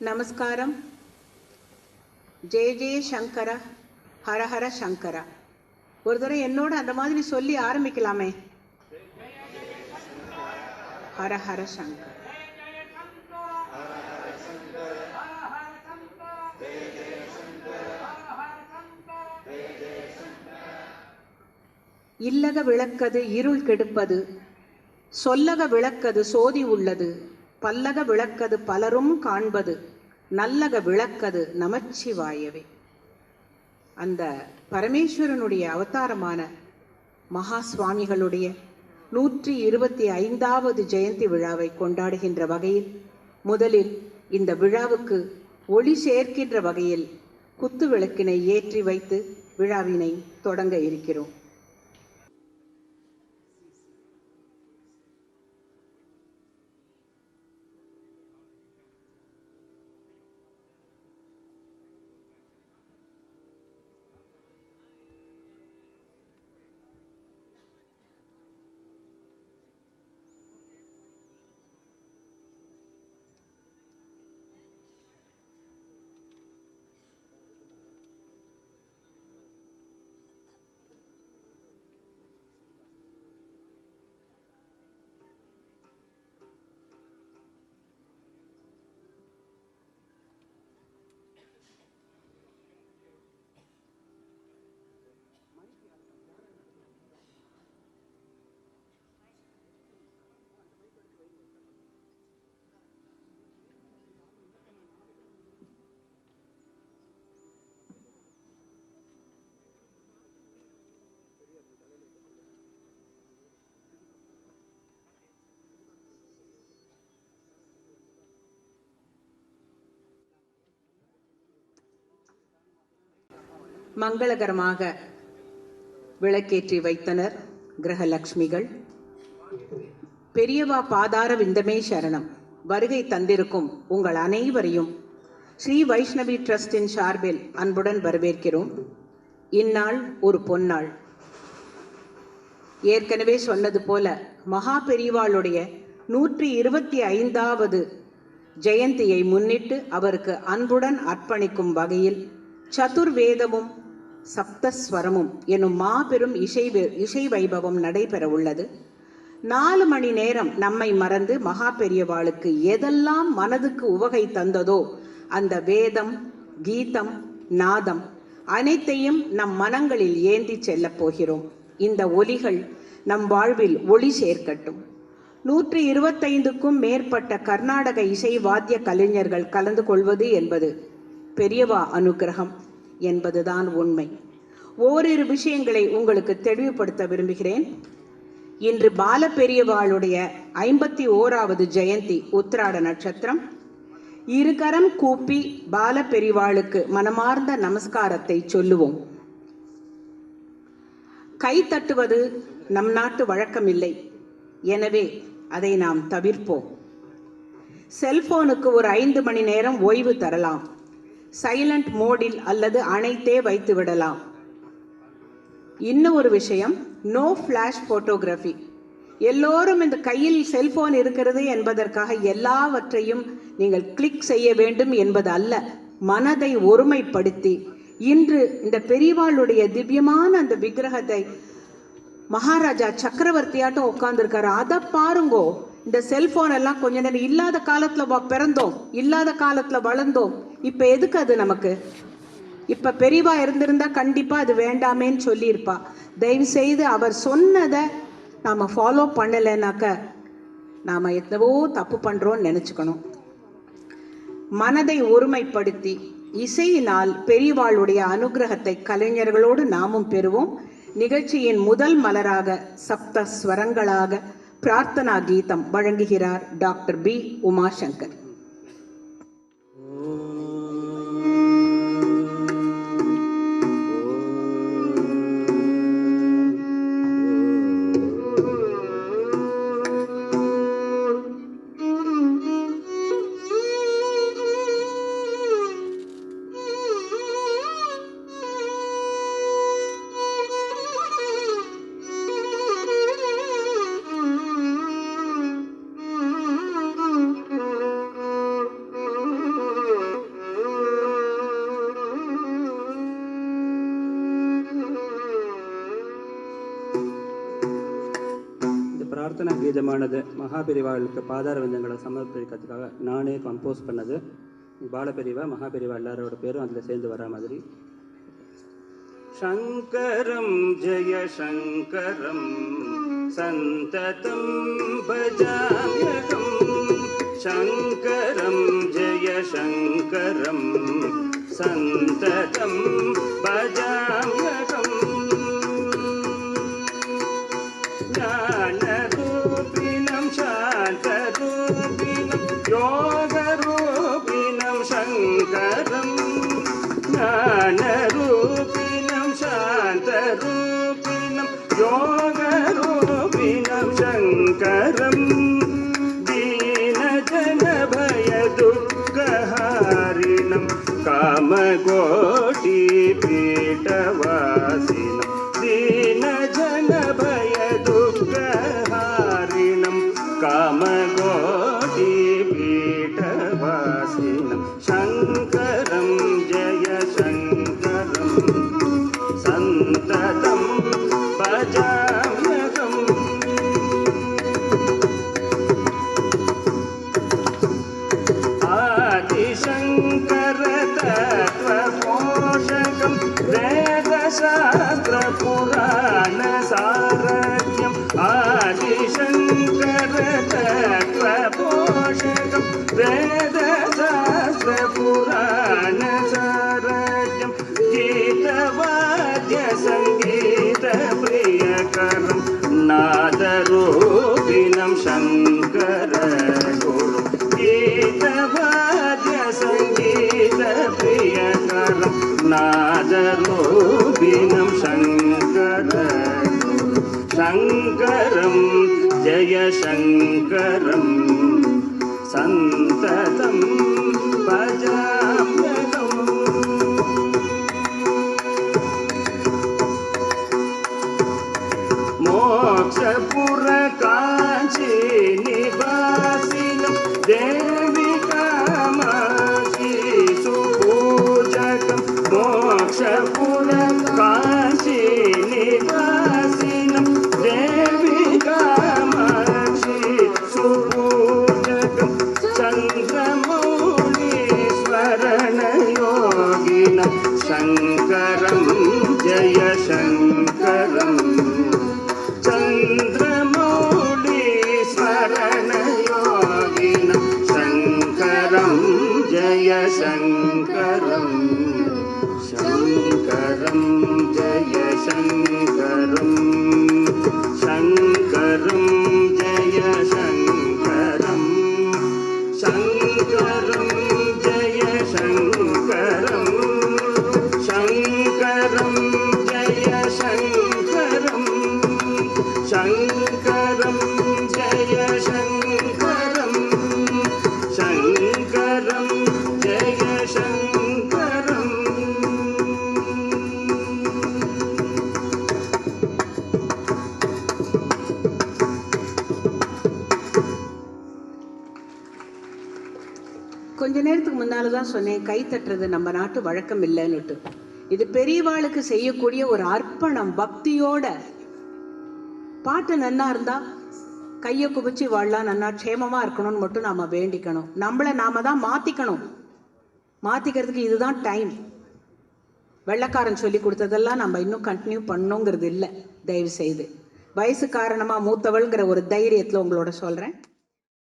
நமஸ்காரம். ஜெய ஜெய சங்கர, ஹரஹர சங்கர. ஒரு தடவை என்னோட அந்த மாதிரி சொல்லி ஆரம்பிக்கலாமே. ஹரஹர சங்கர. இல்லக விளக்கது இருள் கெடுப்பது, சொல்லக விளக்கது சோதி உள்ளது, பல்லக விளக்கது பலரும் காண்பது, நல்லக விளக்கது நமச்சிவாயவே. அந்த பரமேஸ்வரனுடைய அவதாரமான மகா சுவாமிகளுடைய 125வது ஜெயந்தி விழாவை கொண்டாடுகின்ற வகையில் முதலில் இந்த விழாவுக்கு ஒளி சேர்க்கின்ற வகையில் குத்து விளக்கினை ஏற்றி வைத்து விழாவினை தொடங்க இருக்கிறோம். மங்களகரமாக விளக்கேற்றி வைத்தனர் கிரகலக்ஷ்மிகள். பெரியவா பாதார விந்தமே சரணம். வருகை தந்திருக்கும் உங்கள் அனைவரையும் ஸ்ரீ வைஷ்ணவி ட்ரஸ்டின் சார்பில் அன்புடன் வரவேற்கிறோம். இந்நாள் ஒரு பொன்னாள். ஏற்கனவே சொன்னது போல மகா பெரியவாளுடைய 125வது ஜெயந்தியை முன்னிட்டு அவருக்கு அன்புடன் அர்ப்பணிக்கும் வகையில் சதுர்வேதமும் சப்தஸ்வரமும் எனும் மாபெரும் இசை வைபவம் நடைபெற உள்ளது. 4 மணி நேரம் நம்மை மறந்து மகா பெரியவாளுக்கு எதெல்லாம் மனதுக்கு உவகை தந்ததோ அந்த வேதம், கீதம், நாதம் அனைத்தையும் நம் மனங்களில் ஏந்தி செல்லப் போகிறோம். இந்த ஒலிகள் நம் வாழ்வில் ஒளி சேர்க்கட்டும். 125க்கும் மேற்பட்ட கர்நாடக இசை வாத்திய கலைஞர்கள் கலந்து கொள்வது என்பது பெரியவா அனுகிரகம் என்பதுதான் உண்மை. ஓரிரு விஷயங்களை உங்களுக்கு தெளிவுபடுத்த விரும்புகிறேன். இன்று பால பெரியவாளுடைய 51வது ஜெயந்தி, உத்திராட நட்சத்திரம். இருகரம் கூப்பி பால பெரியவாளுக்கு மனமார்ந்த நமஸ்காரத்தை சொல்லுவோம். கை தட்டுவது நம் நாட்டு வழக்கமில்லை, எனவே அதை நாம் தவிர்ப்போம். செல்போனுக்கு ஒரு 5 மணி நேரம் ஓய்வு தரலாம். சைலண்ட் மோடில் அல்லது அணைத்தே வைத்து விடலாம். இன்னும் ஒரு விஷயம், நோ ஃப்ளாஷ் போட்டோகிராஃபி. எல்லோரும் இந்த கையில் செல்போன் இருக்கிறது என்பதற்காக எல்லாவற்றையும் நீங்கள் கிளிக் செய்ய வேண்டும் என்பது அல்ல. மனதை ஒருமைப்படுத்தி இன்று இந்த பெரியவாளுடைய திவ்யமான அந்த விக்கிரகத்தை மகாராஜா சக்கரவர்த்தியாட்டம் உட்கார்ந்துருக்காரு, அதை பாருங்கோ. இந்த செல்போன் எல்லாம் கொஞ்ச நேரம் இல்லாத காலத்தில் பிறந்தோம், இல்லாத காலத்தில் வளர்ந்தோம். இப்போ எதுக்கு அது நமக்கு? இப்போ பெரியவா இருந்திருந்தா கண்டிப்பாக அது வேண்டாமேன்னு சொல்லியிருப்பா. தயவு செய்து அவர் சொன்னதை நாம் ஃபாலோ பண்ணலைனாக்க நாம் எத்தவோ தப்பு பண்ணுறோன்னு நினச்சிக்கணும். மனதை ஒருமைப்படுத்தி இசையினால் பெரியவாளுடைய அனுகிரகத்தை கலைஞர்களோடு நாமும் பெறுவோம். நிகழ்ச்சியின் முதல் மலராக சப்த ஸ்வரங்களாக பிரார்த்தனா கீதம் வழங்குகிறார் டாக்டர் பி. உமாசங்கர். பிரார்த்தனா கீதமானது மகாபெரிவாளுக்கு பாதார விந்தங்களை சமர்ப்பிக்கிறதுக்காக நானே கம்போஸ் பண்ணது. பாலபெரிவா மகாபெரிவா எல்லாரோட பேரும் அதில் சேர்ந்து வரா மாதிரி. शङ्करं जय शङ्करं सन्ततं भजाम्यहं शङ्करं जय शङ्करं सन्ततं भजाम्यहं ज्ञानरूपिणं शान्तरूपिणं योगरूपिणं शङ्करं ज्ञानरूपिणं शान्तरूपिणं योगरूपिणं शङ्करं दीनजनभयदुःखहारिणं कामकोटिपीठवासिनं दीनजनभयदुःखहारिणं कामकोटिपीठवासिनं शङ्करं जय शङ्करं सन्ततं भजाम्यहम् आदिशङ्करतत्त्वपोषकं वेदशास्त्रपुराणसारथ्यम् आदिशङ्करतत्त्वपोषकं वेदशास्त्रपुराणसारथ्यं गीतवाद्यसङ्गीतप्रियकरं नादरूपिणं शङ्करगुरुं गीतवाद्यसङ्गीतप्रियकरं नादरूपिणं शङ्करगुरुं शङ्करं जय शङ्करं सन्ततं भजाम्यहम् मोक्षपुरकाञ्चीनिवासिनं देवी कामाक्षी सुपूजकं मोक्षपुरकाञ्चीनिवासिनं देवी कामाक्षी सुपूजकं चन्द्रमौळीश्वरणयोगिनं शङ्करं जय शङ्करम् चन्द्रमौळीश्वरणयोगिनं शङ्करं जय शङ्करं शङ्करं जय शङ्करं शङ्करं जय शङ्करं शङ्करं जय शङ्करं शङ्करं जय शङ्करं शङ्करं जय शङ्करं शङ्करं जय शङ्करम् கொஞ்ச நேரத்துக்கு முன்னால தான் சொன்னேன், கை தட்டுறது நம்ம நாட்டு வழக்கம் இல்லைன்னுட்டு. இது பெரியவாளுக்கு செய்யக்கூடிய ஒரு அர்ப்பணம், பக்தியோட. பாட்டு நன்னா இருந்தா கையை குவிச்சு வாழலாம், நன்னா க்ஷேமமா இருக்கணும்னு மட்டும் நாம வேண்டிக்கணும். நம்மளை நாம தான் மாத்திக்கணும். மாத்திக்கிறதுக்கு இதுதான் டைம். வெள்ளக்காரன் சொல்லி கொடுத்ததெல்லாம் நம்ம இன்னும் கண்டினியூ பண்ணோங்கிறது இல்லை. தயவு செய்து வயசு காரணமா மூத்தவள்ங்கிற ஒரு தைரியத்துல உங்களோட சொல்றேன்.